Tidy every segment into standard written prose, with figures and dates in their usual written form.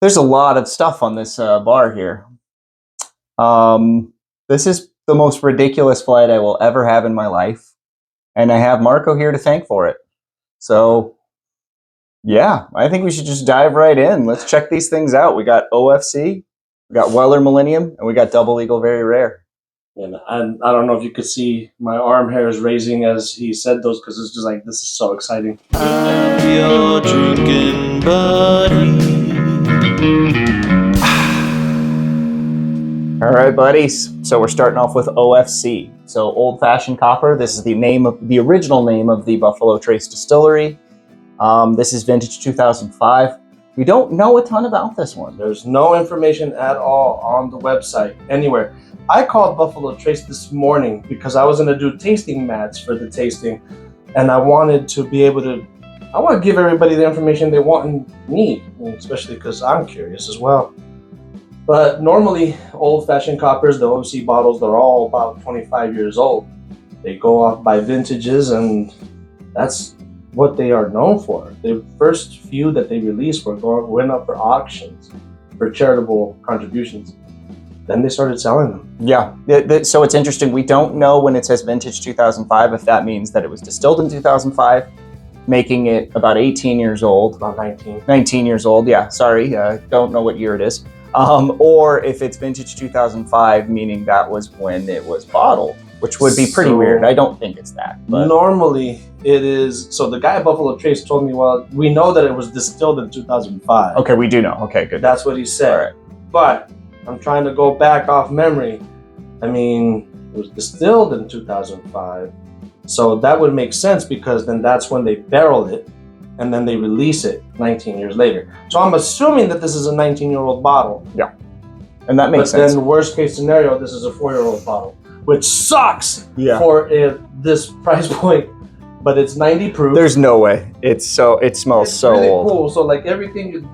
There's a lot of stuff on this bar here. This is the most ridiculous flight I will ever have in my life, and I have Marco here to thank for it. So, yeah, I think we should just dive right in. Let's check these things out. We got OFC, we got Weller Millennium, and we got Double Eagle Very Rare. And I don't know if you could see my arm hair is raising as he said those, because it's just like, this is so exciting. I'm your drinking buddy. All right, buddies. So we're starting off with OFC. So Old Fashioned Copper. This is the original name of the Buffalo Trace Distillery. This is vintage 2005. We don't know a ton about this one. There's no information at all on the website anywhere. I called Buffalo Trace this morning because I was going to do tasting mats for the tasting, and I wanted to be able to, I want to give everybody the information they want and need, especially because I'm curious as well. But normally, old-fashioned coppers, the OFC bottles, they're all about 25 years old. They go off by vintages, and that's what they are known for. The first few that they released went up for auctions for charitable contributions. Then they started selling them. Yeah, so it's interesting. We don't know when it says vintage 2005 if that means that it was distilled in 2005, making it about 18 years old. About 19. 19 years old, yeah, sorry. Don't know what year it is. Or if it's vintage 2005, meaning that was when it was bottled, which would be pretty weird. I don't think it's that. But normally it is. So the guy at Buffalo Trace told me, well, we know that it was distilled in 2005. Okay, we do know. Okay, good. That's what he said. All right. But I'm trying to go back off memory. I mean, it was distilled in 2005. So that would make sense, because then that's when they barrel it and then they release it 19 years later. So I'm assuming that this is a 19-year-old bottle. Yeah. And that makes sense. But then worst case scenario, this is a 4-year-old bottle, which sucks for this price point. But it's 90 proof. There's no way. It smells it's so really old. Cool. So like everything,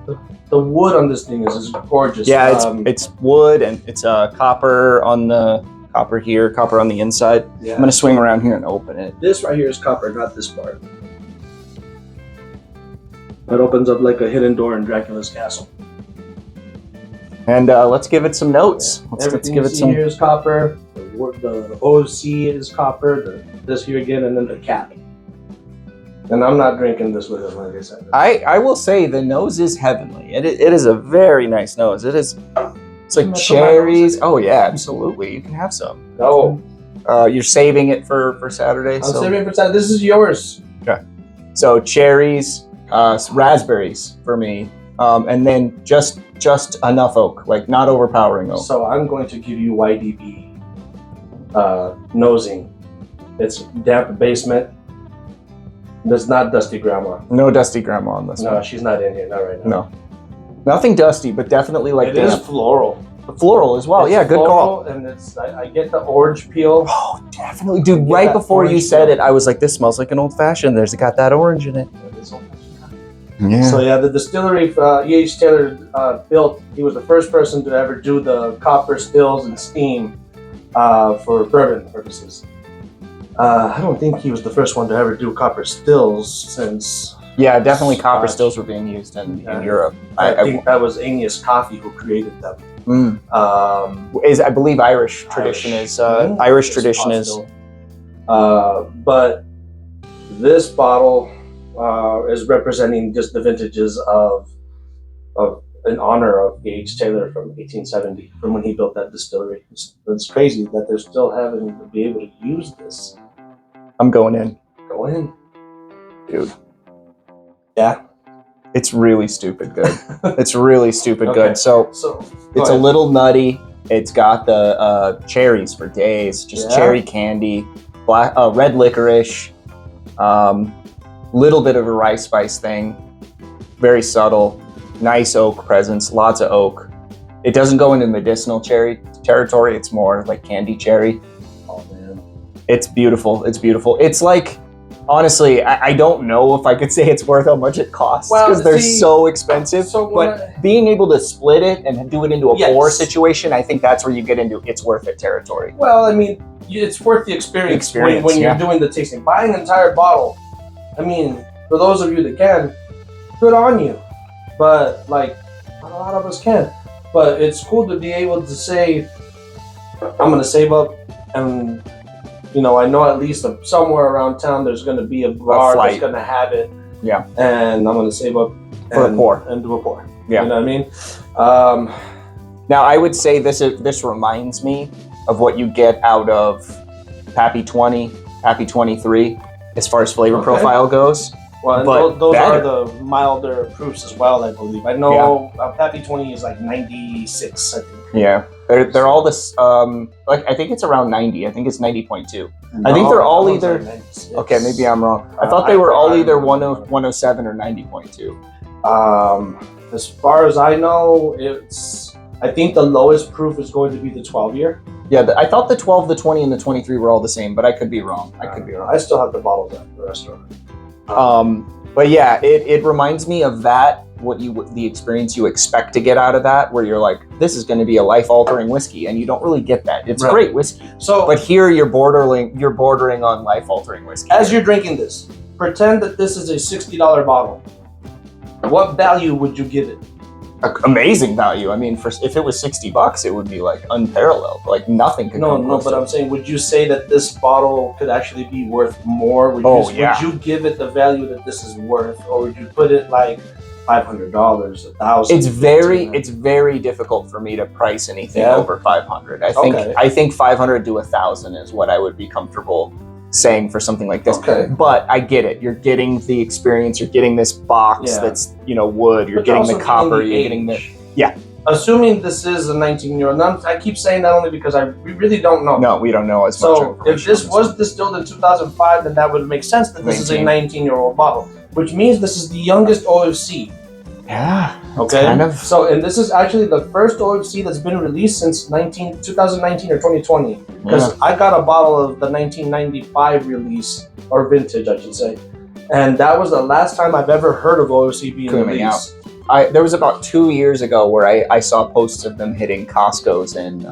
the wood on this thing is gorgeous. Yeah, it's wood, and it's copper on the copper here, copper on the inside. Yeah. I'm gonna swing around here and open it. This right here is copper, not this part. It opens up like a hidden door in Dracula's castle. And let's give it some notes. Let's give it some. Here is copper. The OFC is copper. This here again, and then the cap. And I'm not drinking this with it, like I said. I will say the nose is heavenly. It is a very nice nose. It's like cherries. Oh yeah, absolutely. You can have some. No. You're saving it for Saturday. I'm saving it for Saturday. This is yours. Okay. So cherries, raspberries for me, and then just enough oak, like not overpowering oak. So I'm going to give you YDB nosing. It's damp basement. There's not Dusty Grandma. No Dusty Grandma on this one. No, she's not in here, not right now. No. Nothing dusty, but definitely like it is floral. Floral as well. It's yeah, good call. And I get the orange peel. Oh, definitely. Dude, right before you said it, I was like, this smells like an old fashioned. Got that orange in it. Yeah. So yeah, the distillery E.H. Taylor built, he was the first person to ever do the copper stills and steam for bourbon purposes. I don't think he was the first one to ever do copper stills since... Yeah, definitely copper stills were being used in Europe. I think that was Aeneas Coffee who created them. I believe Irish tradition is... Irish tradition is... But this bottle is representing just the vintages of in honor of E.H. Taylor from 1870, from when he built that distillery. It's crazy that they're still having to be able to use this. I'm going in. Go in. Dude. Yeah. It's really stupid good. It's really stupid Okay. good. So it's a little nutty. It's got the cherries for days, just cherry candy, black, red licorice, little bit of a rice spice thing, very subtle, nice oak presence, lots of oak. It doesn't go into medicinal cherry territory. It's more like candy cherry. Oh man, it's beautiful. It's beautiful. It's like, honestly, I don't know if I could say it's worth how much it costs, because they're so expensive. But being able to split it and do it into a pour situation, I think that's where you get into it's worth it territory. Well, I mean, it's worth the experience when you're doing the tasting. Buying an entire bottle, I mean, for those of you that can, good on you. But like, Not a lot of us can. But it's cool to be able to say, I'm going to save up, and I know at least somewhere around town there's going to be a bar that's going to have it. Yeah. And I'm going to save up for the poor. And do a pour. Yeah. You know what I mean? Now, I would say this reminds me of what you get out of Pappy 20, Pappy 23, as far as flavor profile goes. Well, and those are the milder proofs as well, I believe. I know Pappy 20 is like 96, I think. Yeah. They're all this, I think it's around 90. I think it's 90.2. I think they're all either, okay, maybe I'm wrong. I thought they were all either 107 or 90.2. As far as I know, I think the lowest proof is going to be the 12-year. Yeah, I thought the 12, the 20, and the 23 were all the same, but I could be wrong. I still have the bottles at the restaurant. But yeah, it reminds me of that, the experience you expect to get out of that, where you're like, this is going to be a life-altering whiskey, and you don't really get that. It's great whiskey. But here you're bordering on life-altering whiskey. As you're drinking this, pretend that this is a $60 bottle. What value would you give it? Amazing value. I mean, if it was $60, it would be like unparalleled. Like nothing could. No, but I'm saying, would you say that this bottle could actually be worth more? Would you give it the value that this is worth, or would you put it like $500, $1,000? It's very difficult for me to price anything over 500. I think 500 to 1,000 is what I would be comfortable saying for something like this. Okay. But I get it. You're getting the experience. You're getting this box that's wood. You're getting the copper. You're getting the Assuming this is a 19-year-old. I keep saying that only because we really don't know. No, we don't know as much. So if this was distilled in 2005, then that would make sense that this is a 19-year-old bottle, which means this is the youngest OFC. Yeah. Okay. Kind of. So, and this is actually the first OFC that's been released since 2019 or 2020. Because I got a bottle of the 1995 release, or vintage, I should say, and that was the last time I've ever heard of OFC being released. There was about 2 years ago where I saw posts of them hitting Costco's in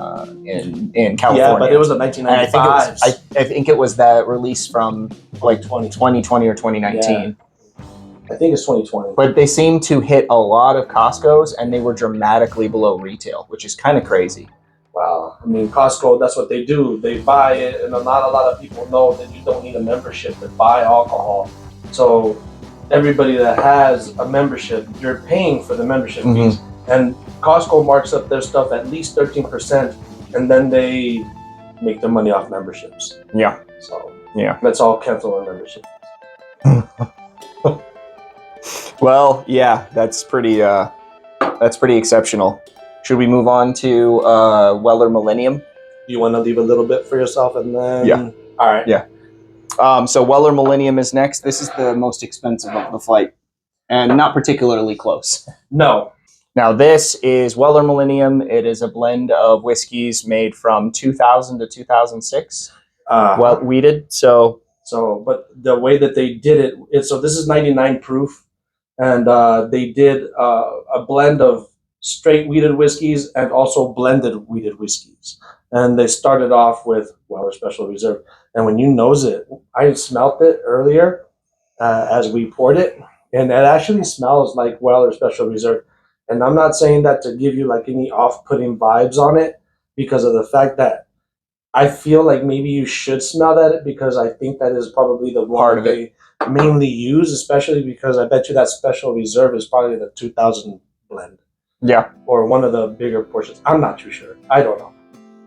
California. Yeah, but it was the 1995. I think it was that release from like 2020 or 2019. Yeah. I think it's 2020. But they seem to hit a lot of Costco's, and they were dramatically below retail, which is kind of crazy. Wow. I mean, Costco, that's what they do. They buy it, and not a lot of people know that you don't need a membership to buy alcohol. So everybody that has a membership, you're paying for the membership fees. And Costco marks up their stuff at least 13%, and then they make their money off memberships. Yeah. So let's all cancel our membership. Well, yeah, that's pretty exceptional. Should we move on to Weller Millennium? You want to leave a little bit for yourself, and then all right. Yeah. So Weller Millennium is next. This is the most expensive of the flight, and not particularly close. No. Now this is Weller Millennium. It is a blend of whiskeys made from 2000 to 2006. Wheated. So, but the way that they did it, so this is 99 proof. And they did a blend of straight wheated whiskeys and also blended wheated whiskeys. And they started off with Weller Special Reserve. And when you nose it, I smelt it earlier as we poured it, and it actually smells like Weller Special Reserve. And I'm not saying that to give you like any off-putting vibes on it, because of the fact that I feel like maybe you should smell that, because I think that is probably the one part of it mainly use, especially because I bet you that Special Reserve is probably the 2000 blend. Yeah. Or one of the bigger portions. I'm not too sure. I don't know.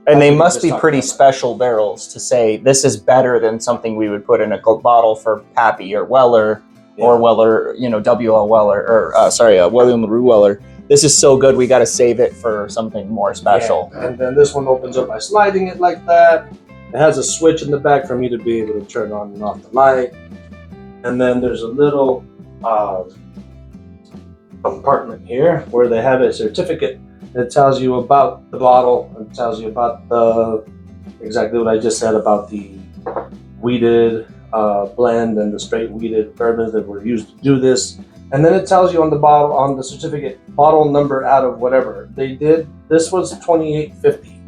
And they must be pretty special barrels to say this is better than something we would put in a bottle for Pappy or Weller or Weller, W.L. Weller, or William LaRue Weller. This is so good, we got to save it for something more special. Yeah. And then this one opens up by sliding it like that. It has a switch in the back for me to be able to turn on and off the light. And then there's a little compartment here where they have a certificate that tells you about the bottle and tells you about exactly what I just said about the wheated blend and the straight wheated bourbons that were used to do this. And then it tells you on the bottle, on the certificate, bottle number out of whatever they did. This was 2850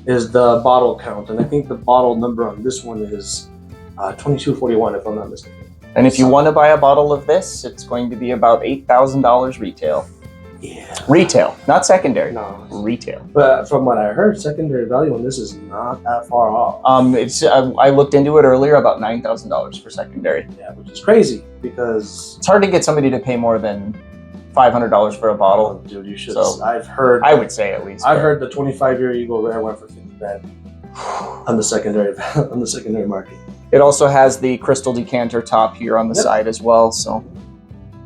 is the bottle count, and I think the bottle number on this one is 2241 if I'm not mistaken. And if you want to buy a bottle of this, it's going to be about $8,000 retail. Yeah. Retail, not secondary. No. Retail. But from what I heard, secondary value on this is not that far off. It's I looked into it earlier, about $9,000 for secondary. Yeah, which is crazy because It's hard to get somebody to pay more than $500 for a bottle. oh, dude, you should. So, I would say at least. I've but- heard the 25-year Eagle Rare went for $50,000 on the secondary market. It also has the crystal decanter top here on the Yep. side as well. So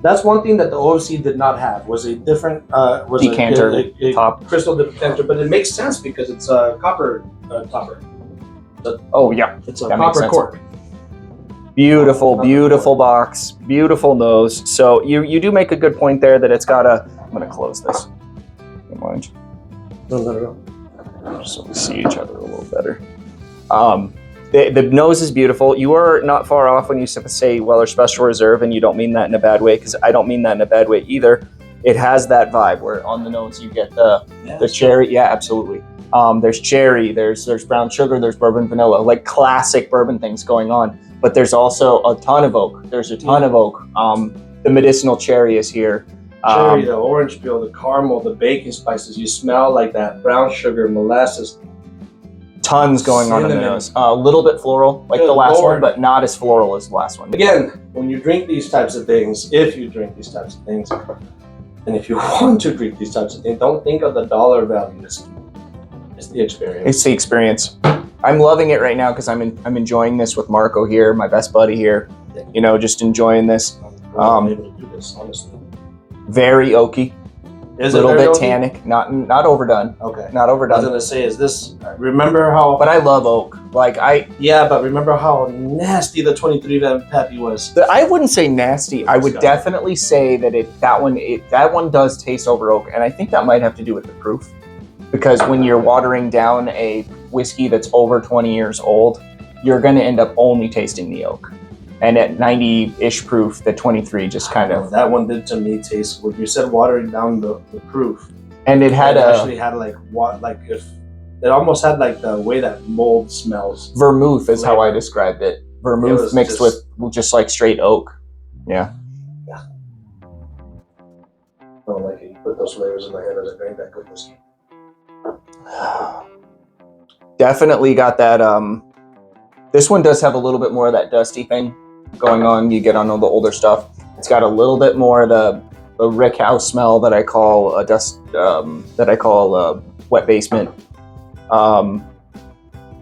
That's one thing that the OFC did not have was a different Decanter a top. crystal decanter, but it makes sense because it's a copper topper. oh yeah, It's a That makes copper sense. cork. beautiful, beautiful box, beautiful nose. So you do make a good point there that it's got a. I'm gonna close this. Don't mind. No. Just so we see each other a little better. The nose is beautiful. You are not far off when you say Weller Special Reserve, and you don't mean that in a bad way, because I don't mean that in a bad way either. It has that vibe where on the nose you get the cherry. Yeah, absolutely. There's cherry, there's brown sugar, there's bourbon vanilla, like classic bourbon things going on. But there's also a ton of oak. There's a ton of oak. The medicinal cherry is here. Cherry, the orange peel, the caramel, the baking spices. You smell like that brown sugar, molasses. Tons going on in the Cinnamon. nose. A little bit floral, like Good the last Lord. one, but not as floral as the last one. Again, when you drink these types of things, if you drink these types of things, and if you want to drink these types of things, don't think of the dollar value. It's the experience. It's the experience. I'm loving it right now because I'm enjoying this with Marco here, my best buddy here. You know, just enjoying this. I'm able to do this, honestly. Very oaky, Is a little it very bit oaky? tannic, not overdone, Okay. not I was overdone. gonna say, is this? Remember how? But I love oak. Like Yeah, but remember how nasty the 23 Van Pappy was. I wouldn't say nasty. I would definitely say that that one does taste over oak, and I think that might have to do with the proof, because when you're watering down a whiskey that's over 20 years old, you're going to end up only tasting the oak. And at 90-ish proof, the 23 just kind of. That one did to me taste. When you said watering down the proof, And it had actually had like what, like if it almost had like the way that mold smells. vermouth is how I described it. It Vermouth was mixed with just like straight oak. Yeah. I don't like it. You put those flavors in my head as I drink that good whiskey. Definitely got that. This one does have a little bit more of that dusty thing going on. You get on all the older stuff. It's got a little bit more of the rick house smell that I call a dust. That I call a wet basement.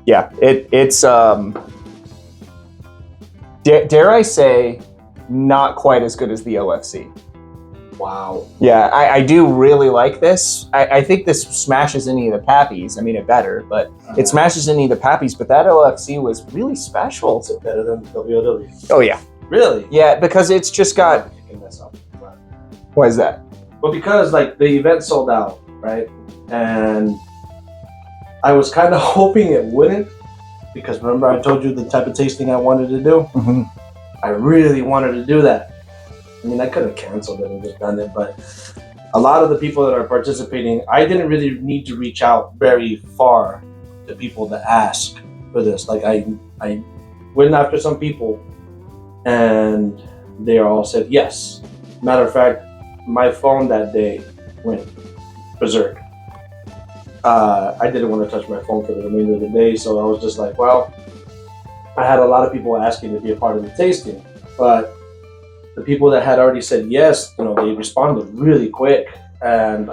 Yeah, it's. Dare I say, not quite as good as the OFC. Wow. Yeah, I do really like this. I think this smashes any of the Pappies. I mean, it better, but it smashes any of the Pappies. But that OFC was really special. Is it better than WOW? Oh, yeah. Really? Yeah, because it's just got... Picking this up. Why is that? Well, because like the event sold out, right? And I was kind of hoping it wouldn't, because remember I told you the type of tasting I wanted to do? Mm-hmm. I really wanted to do that. I mean, I could have canceled it and just done it, but a lot of the people that are participating, I didn't really need to reach out very far to people to ask for this. Like I went after some people and they all said yes. Matter of fact, my phone that day went berserk. I didn't want to touch my phone for the remainder of the day, so I was just like, well, I had a lot of people asking to be a part of the tasting, but the people that had already said yes, you know, they responded really quick, and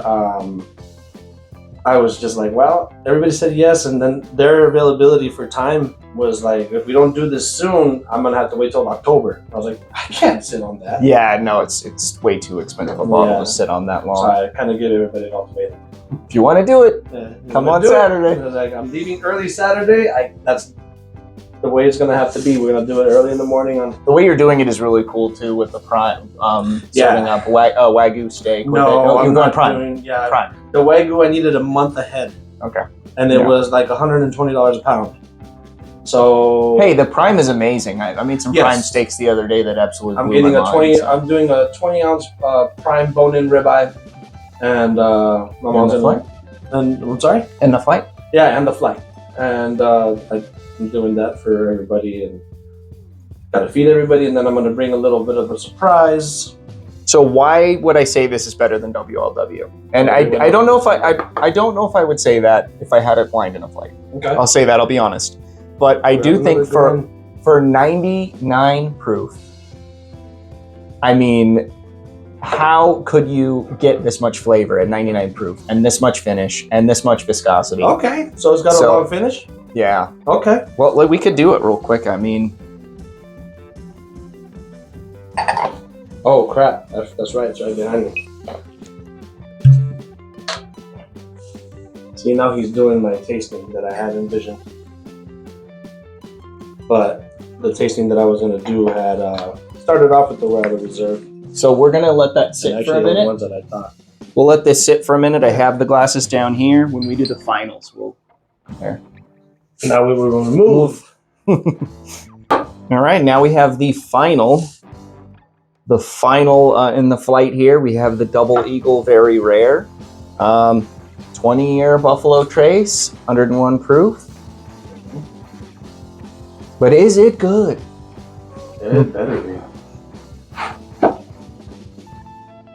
I was just like, well, everybody said yes, and then their availability for time was like, if we don't do this soon, I'm gonna have to wait till October. I was like, I can't sit on that. Yeah, no, it's way too expensive a bottle Yeah. to sit on that So long. I kind of give everybody an ultimatum. If you want to do it, Yeah, come I'm on gonna do it. Saturday. I was like, I'm leaving early Saturday. That's the way it's gonna have to be. We're gonna do it early in the morning on. The way you're doing it is really cool too, with the prime, serving up Wagyu steak. With it. No, You're I'm going not prime. doing. Yeah, Prime. the Wagyu I needed a month ahead. Okay. And it Yeah. was like $120 a pound. So Hey, the prime is amazing. I made some Yes. prime steaks the other day that absolutely I'm blew getting my a mind, 20. so. I'm doing a 20-ounce prime bone-in ribeye, and my mom's the in flight? And I'm sorry. And the flight? Yeah, and the flight, and I'm doing that for everybody, and gotta feed everybody, and then I'm gonna bring a little bit of a surprise. So why would I say this is better than WLW? And I don't know if I don't know if I would say that if I had it blind in a flight. Okay. I'll say that, I'll be honest. But I do think for 99 proof, I mean, how could you get this much flavor at 99 proof and this much finish and this much viscosity? Okay, so it's got a long finish? Yeah. Okay. Well, we could do it real quick. I mean, oh crap, that's right, it's right behind me. See, now he's doing my tasting that I had envisioned. But the tasting that I was going to do had started off with the Rather Reserve. so we're gonna let that sit for a The minute. ones that I thought. We'll let this sit for a minute. I have the glasses down here. When we do the finals, we'll there. Now we will remove. All right, now we have the final. The final in the flight here, we have the Double Eagle Very Rare. 20-year Buffalo Trace, 101 proof. But is it good? It better be.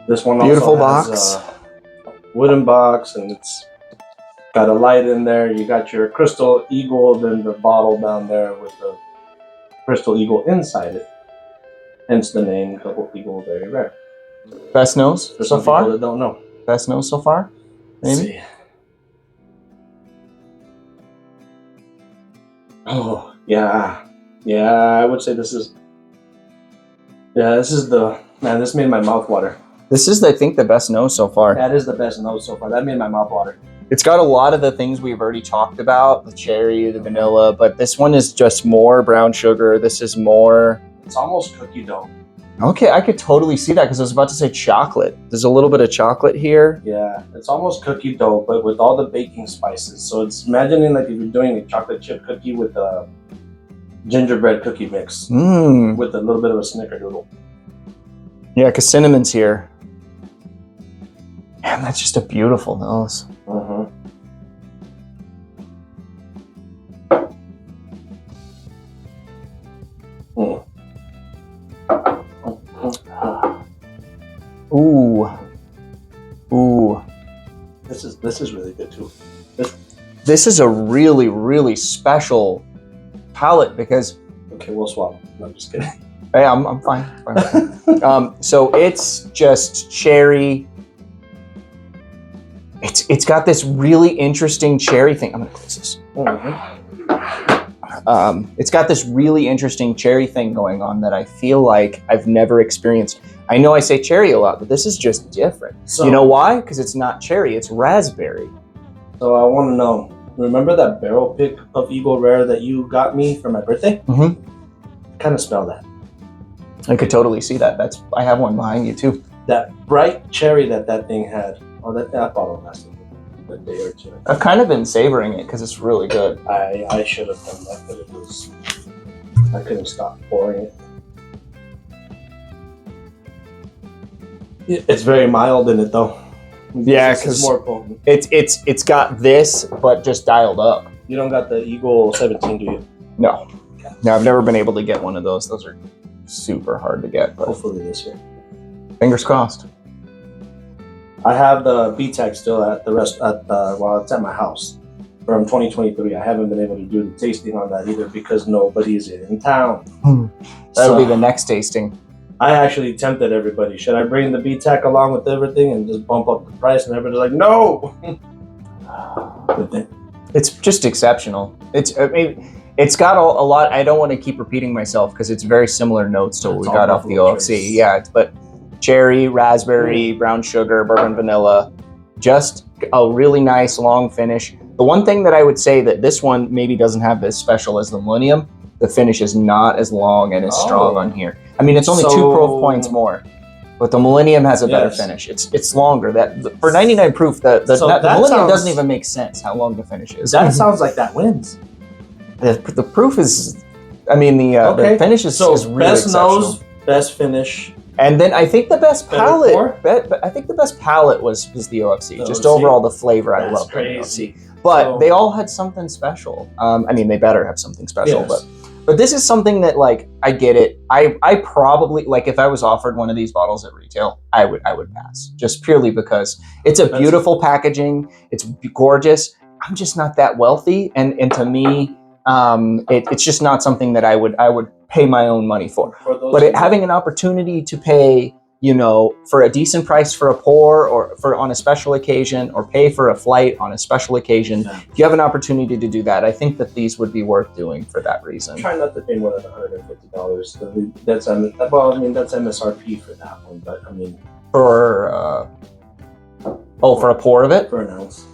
This one Beautiful also box. has a wooden box, and it's got a light in there. You got your Crystal Eagle, then the bottle down there with the Crystal Eagle inside it. Hence the name Double Eagle Very Rare. Best nose For so some people far? that don't know. Best nose so far? Let's Maybe? see. Oh, yeah. Yeah, I would say this is... Yeah, this is the... Man, this made my mouth water. This is, I think, the best nose so far. That is the best nose so far. That made my mouth water. It's got a lot of the things we've already talked about, the cherry, the vanilla, but this one is just more brown sugar. This is more... It's almost cookie dough. Okay, I could totally see that because I was about to say chocolate. There's a little bit of chocolate here. Yeah, it's almost cookie dough, but with all the baking spices. So it's imagining like if you're doing a chocolate chip cookie with a gingerbread cookie mix Mmm. with a little bit of a snickerdoodle. Yeah, because cinnamon's here. Man, that's just a beautiful nose. Mm-hmm. Ooh. Ooh. This is really good too. This is a really, really special palette because... Okay, we'll swap. No, I'm just kidding. Hey, I'm fine. So it's just cherry. It's got this really interesting cherry thing. I'm gonna close this. Mm-hmm. It's got this really interesting cherry thing going on that I feel like I've never experienced. I know I say cherry a lot, but this is just different. So, you know why? Because it's not cherry, it's raspberry. So I want to know, remember that barrel pick of Eagle Rare that you got me for my birthday? Mm-hmm. Kind of smell that. I could totally see that. I have one behind you too. That bright cherry that thing had. Oh, that bottle lasted a day or two. I've kind of been savoring it because it's really good. I should have done that, but I couldn't stop pouring it. It's very mild in it though. Yeah, It's because more potent. it's got this, but just dialed up. You don't got the Eagle 17, do you? No, I've never been able to get one of those. Those are super hard to get, but Hopefully this year. fingers crossed. I have the BTEC still at it's at my house from 2023. I haven't been able to do the tasting on that either because nobody's in town. That'll So, be the next tasting. I actually tempted everybody. Should I bring the BTEC along with everything and just bump up the price? And everybody's like, no. But then, It's just exceptional. It's got a lot. I don't want to keep repeating myself because it's very similar notes to what It's we all got off the Buffalo OFC. Trace. Yeah, but cherry, raspberry, brown sugar, bourbon, vanilla. Just a really nice long finish. The one thing that I would say that this one maybe doesn't have as special as the Millennium, the finish is not as long and as strong on here. I mean, it's only 2 proof points more, but the Millennium has a better finish. It's longer. That for 99 proof, the Millennium doesn't even make sense how long the finish is. that sounds like that wins. The proof is, I mean, the finish is really best exceptional. nose, best finish. And then I think the best Better palate, pour? I think the best palate was the OFC. The Just OFC? overall, the flavor I That's love the crazy. OFC. But So- they all had something special. I mean, they better have something special. Yes. But this is something that, like, I get it. I probably, like, if I was offered one of these bottles at retail, I would pass, just purely because it's a beautiful packaging. It's gorgeous. I'm just not that wealthy, and to me, it's just not something that I would pay my own money for. But having an opportunity to pay, you know, for a decent price for a pour, or for on a special occasion, or pay for a flight on a special occasion, if you have an opportunity to do that, I think that these would be worth doing for that reason. Try not to pay more than $150. That's that's MSRP for that one, but I mean For for a pour of it? For an ounce.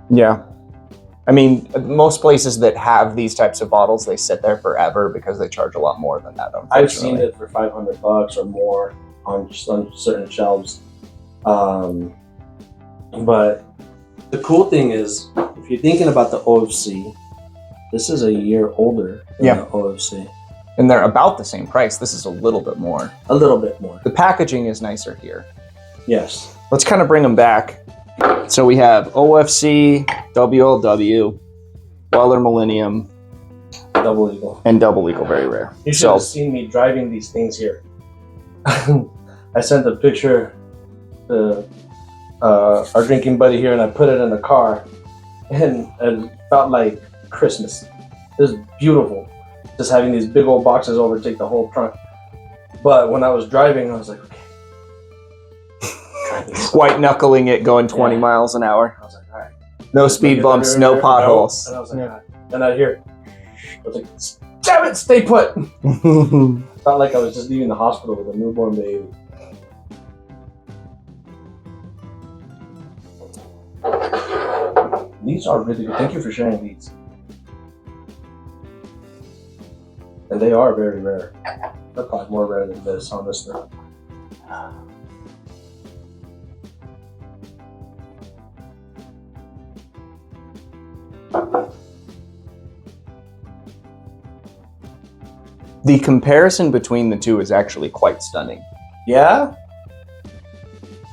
Yeah. I mean, most places that have these types of bottles, they sit there forever because they charge a lot more than that. I've seen it for $500 or more on certain shelves. But the cool thing is, if you're thinking about the OFC, this is a year older than the OFC. And they're about the same price. This is a little bit more. A little bit more. The packaging is nicer here. Yes. Let's kind of bring them back. So we have OFC, WLW, Weller Millennium, Double Eagle, and Double Eagle Very Rare. You should have seen me driving these things here. I sent a picture to our drinking buddy here, and I put it in the car, and it felt like Christmas. It was beautiful, just having these big old boxes overtake the whole trunk. But when I was driving, I was like, okay. White knuckling it, going 20 miles an hour. I was like, all right. No speed bumps, no potholes. And I was like, and I hear, I was like, damn it, stay put. Felt like I was just leaving the hospital with a newborn baby. These are really good. Thank you for sharing these. And they are very rare. They're probably more rare than this, honestly. The comparison between the two is actually quite stunning. Yeah?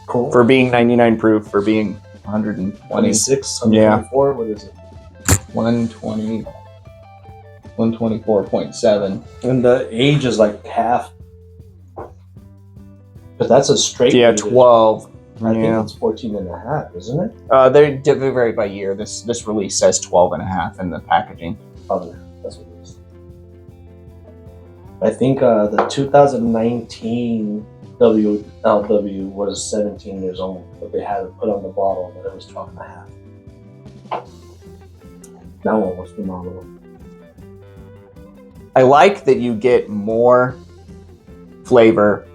Cool. For being 99 proof, for being 126, 124, what is it? 120, 124.7. And the age is like half. But that's a straight. Yeah, age. 12. I think it's 14 and a half, isn't it? They vary by year. This release says 12 and a half in the packaging. Oh, that's what it is. I think the 2019 WLW was 17 years old, but they had it put on the bottle that it was 12 and a half. That one was phenomenal. I like that you get more flavor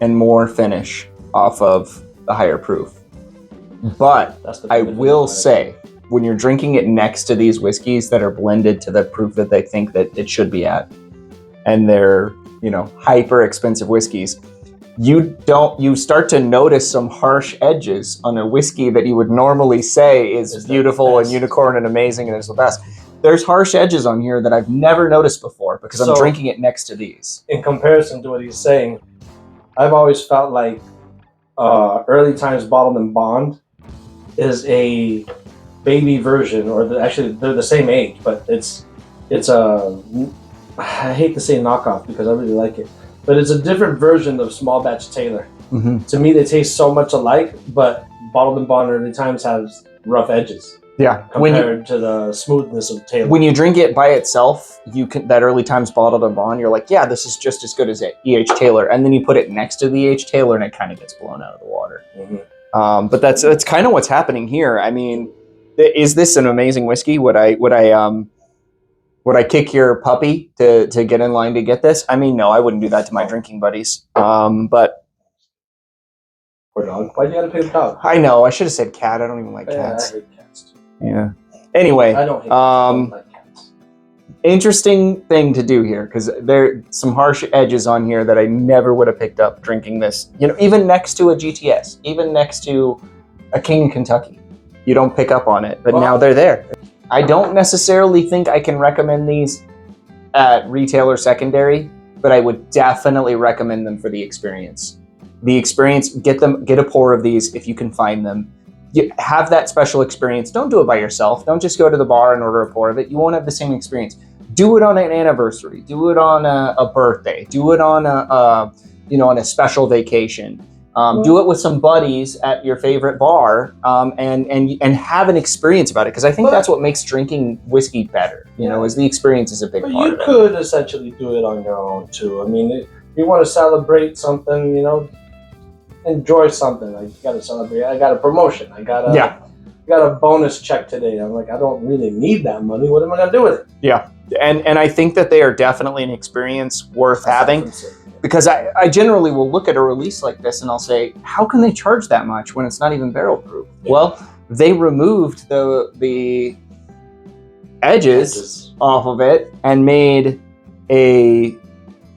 and more finish off of the higher proof. But I will say, when you're drinking it next to these whiskeys that are blended to the proof that they think that it should be at, and they're, you know, hyper expensive whiskeys, you start to notice some harsh edges on a whiskey that you would normally say is beautiful and unicorn and amazing and is the best. There's harsh edges on here that I've never noticed before because I'm drinking it next to these. In comparison to what he's saying, I've always felt like Early Times Bottled and Bond is a baby version, or actually they're the same age, but it's a, I hate to say knockoff because I really like it, but it's a different version of Small Batch Taylor. Mm-hmm. To me, they taste so much alike, but Bottled and Bond Early Times has rough edges. Yeah, compared to the smoothness of Taylor. When you drink it by itself, that Early Times Bottled and Bond, you're like, yeah, this is just as good as E.H. Taylor. And then you put it next to the E.H. Taylor, and it kind of gets blown out of the water. Mm-hmm. But that's kind of what's happening here. I mean, is this an amazing whiskey? Would I kick your puppy to get in line to get this? I mean, no, I wouldn't do that to my drinking buddies. But poor dog. Why'd you gotta pick a dog? I know. I should have said cat. I don't even like cats. I hate cats too. Yeah. Anyway, I don't hate cats. I don't like cats. Interesting thing to do here, because there are some harsh edges on here that I never would have picked up drinking this. You know, even next to a GTS, even next to a King of Kentucky, you don't pick up on it. But now they're there. I don't necessarily think I can recommend these at retail or secondary, but I would definitely recommend them for the experience. The experience, get a pour of these if you can find them. you have that special experience. Don't do it by yourself. Don't just go to the bar and order a pour of it. You won't have the same experience. Do it on an anniversary. Do it on a birthday. Do it on on a special vacation. Do it with some buddies at your favorite bar, and have an experience about it. Because I think that's what makes drinking whiskey better. Is the experience is a big part of it. You could essentially do it on your own too. I mean, if you want to celebrate something, enjoy something. Like you got to celebrate. I got a promotion. I got a bonus check today. I'm like, I don't really need that money. What am I gonna do with it? Yeah, and I think that they are definitely an experience worth having. Because I generally will look at a release like this and I'll say, how can they charge that much when it's not even barrel proof? Yeah. Well, they removed the edges off of it and made a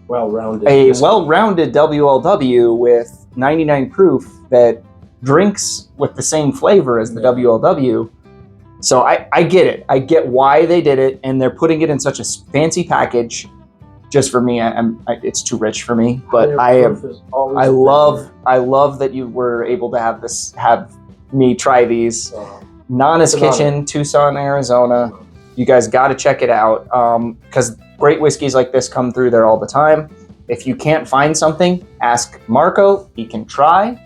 well-rounded WLW with 99 proof that drinks with the same flavor as the WLW. So I get it. I get why they did it, and they're putting it in such a fancy package. Just for me, it's too rich for me. But I love that you were able to have me try these. Nana's Kitchen, Tucson, Arizona. You guys got to check it out because great whiskeys like this come through there all the time. If you can't find something, ask Marco. He can try.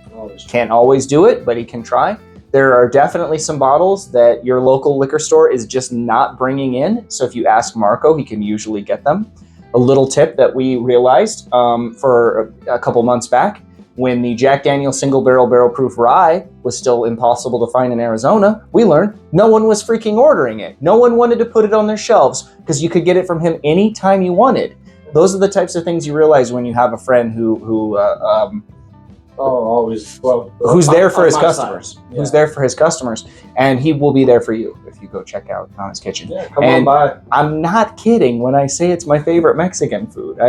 Can't always do it, but he can try. There are definitely some bottles that your local liquor store is just not bringing in. So if you ask Marco, he can usually get them. A little tip that we realized for a couple months back, when the Jack Daniel's single barrel proof rye was still impossible to find in Arizona, we learned no one was freaking ordering it. No one wanted to put it on their shelves because you could get it from him anytime you wanted. Those are the types of things you realize when you have a friend who's there for his customers. Yeah. Who's there for his customers, and he will be there for you if you go check out Nana's Kitchen. Yeah, come on by. I'm not kidding when I say it's my favorite Mexican food.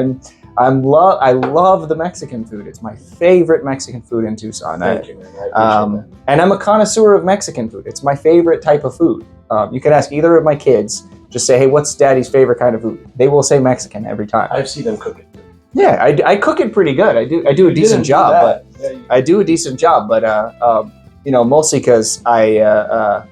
I love the Mexican food. It's my favorite Mexican food in Tucson. Thank you, man. I appreciate that. And I'm a connoisseur of Mexican food. It's my favorite type of food. You can ask either of my kids. Just say, hey, what's Daddy's favorite kind of food? They will say Mexican every time. I've seen them cook it. Yeah, I cook it pretty good. I do a decent job, mostly because I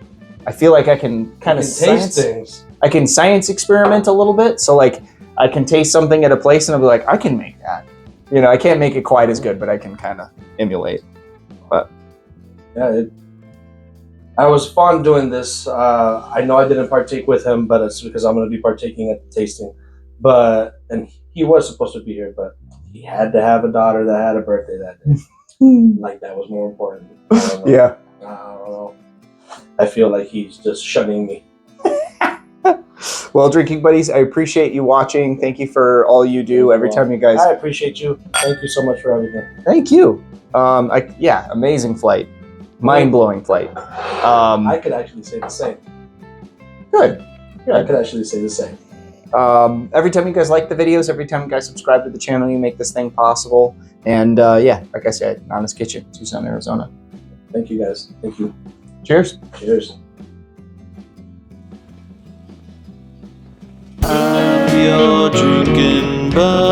feel like I can kind of taste things. I can science experiment a little bit. So like I can taste something at a place and I'll be like, I can make that. I can't make it quite as good, but I can kind of emulate. But yeah, I was fun doing this. I know I didn't partake with him, but it's because I'm going to be partaking at the tasting. And he was supposed to be here, but he had to have a daughter that had a birthday that day. Like that was more important. Yeah. I don't know. I feel like he's just shunning me. Well, drinking buddies, I appreciate you watching. Thank you for all you do every time you guys. I appreciate you. Thank you so much for everything. Thank you. Amazing flight, mind-blowing flight. I could actually say the same. Good. I could actually say the same. Every time you guys like the videos, every time you guys subscribe to the channel, you make this thing possible. And like I said, Nana's Kitchen, Tucson, Arizona. Thank you guys. Thank you. Cheers. Cheers. I'm your drinking buddy.